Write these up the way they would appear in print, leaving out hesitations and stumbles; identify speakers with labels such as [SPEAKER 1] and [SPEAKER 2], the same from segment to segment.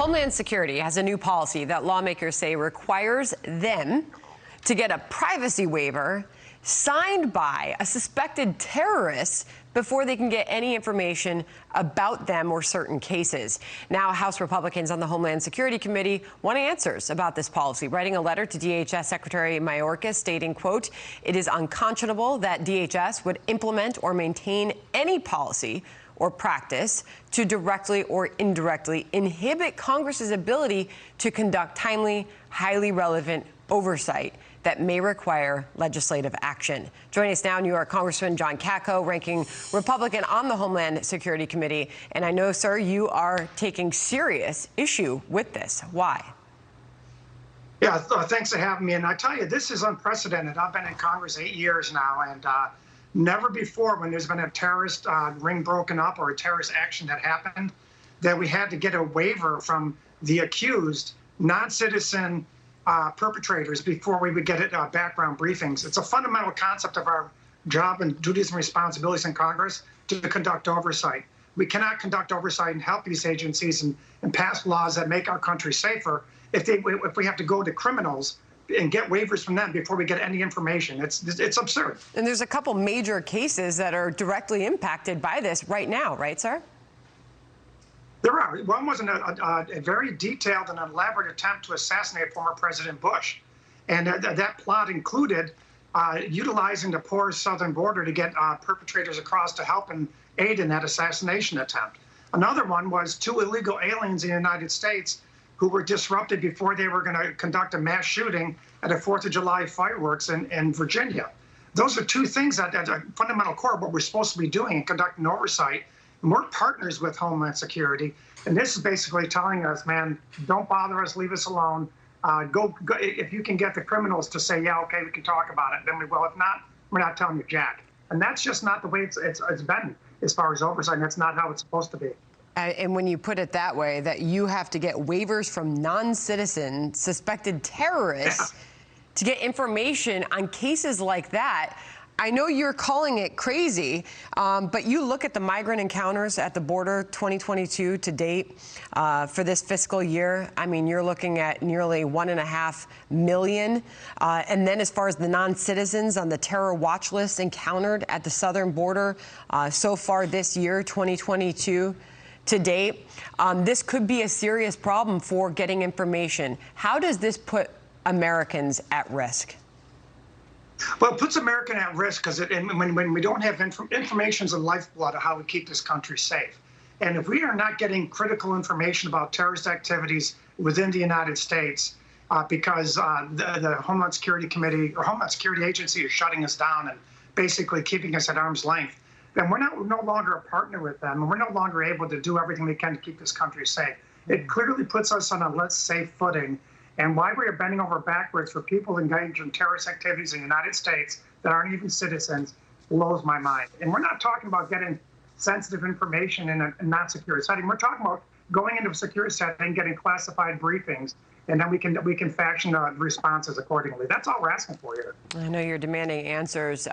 [SPEAKER 1] Homeland Security has a new policy that lawmakers say requires them to get a privacy waiver signed by a suspected terrorist before they can get any information about them or certain cases. Now, House Republicans on the Homeland Security Committee want answers about this policy, writing a letter to DHS Secretary Mayorkas stating, quote, "It is unconscionable that DHS would implement or maintain any policy or practice to directly or indirectly inhibit Congress's ability to conduct timely, highly relevant oversight that may require legislative action." Joining us now, New York Congressman John Katko, ranking Republican on the Homeland Security Committee. And I know, sir, you are taking serious issue with this. Why?
[SPEAKER 2] Yeah, thanks for having me. And I tell you, this is unprecedented. I've been in Congress 8 years now, and never before, when there's been a terrorist ring broken up or a terrorist action that happened, that we had to get a waiver from the accused non-citizen perpetrators before we would get background briefings. It's a fundamental concept of our job and duties and responsibilities in Congress to conduct oversight. We cannot conduct oversight and help these agencies and pass laws that make our country safer if we have to go to criminals and get waivers from them before we get any information. It's absurd.
[SPEAKER 1] And there's a couple major cases that are directly impacted by this right now, right, sir?
[SPEAKER 2] There are. One was a very detailed and elaborate attempt to assassinate former President Bush. And that plot included utilizing the porous southern border to get perpetrators across to help and aid in that assassination attempt. Another one was 2 illegal aliens in the United States who were disrupted before they were going to conduct a mass shooting at a 4th of July fireworks in Virginia. Those are 2 things that are a fundamental core of what we're supposed to be doing and conducting oversight. And we're partners with Homeland Security. And this is basically telling us, man, don't bother us, leave us alone. Go, if you can get the criminals to say, yeah, okay, we can talk about it, then we will. If not, we're not telling you jack. And that's just not the way it's been as far as oversight. And that's not how it's supposed to be.
[SPEAKER 1] And when you put it that way, that you have to get waivers from non-citizen suspected terrorists to get information on cases like that, I know you're calling it crazy, but you look at the migrant encounters at the border 2022 to date for this fiscal year. I mean, you're looking at nearly 1.5 million. And then as far as the non-citizens on the terror watch list encountered at the southern border so far this year, 2022 to date, this could be a serious problem for getting information. How does this put Americans at risk?
[SPEAKER 2] Well, it puts America at risk because when we don't have information is the lifeblood of how we keep this country safe. And if we are not getting critical information about terrorist activities within the United States because the Homeland Security Committee or Homeland Security Agency is shutting us down and basically keeping us at arm's length, then we're no longer a partner with them, and we're no longer able to do everything we can to keep this country safe. It clearly puts us on a less safe footing. And why we are bending over backwards for people engaged in terrorist activities in the United States that aren't even citizens blows my mind. And we're not talking about getting sensitive information in a not-secure setting. We're talking about going into a secure setting, getting classified briefings, and then we can fashion responses accordingly. That's all we're asking for here.
[SPEAKER 1] I know you're demanding answers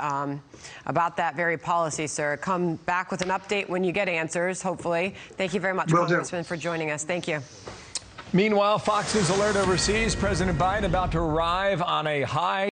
[SPEAKER 1] about that very policy, sir. Come back with an update when you get answers, hopefully. Thank you very much, Congressman, for joining us. Thank you.
[SPEAKER 3] Meanwhile, Fox News alert overseas, President Biden about to arrive on a high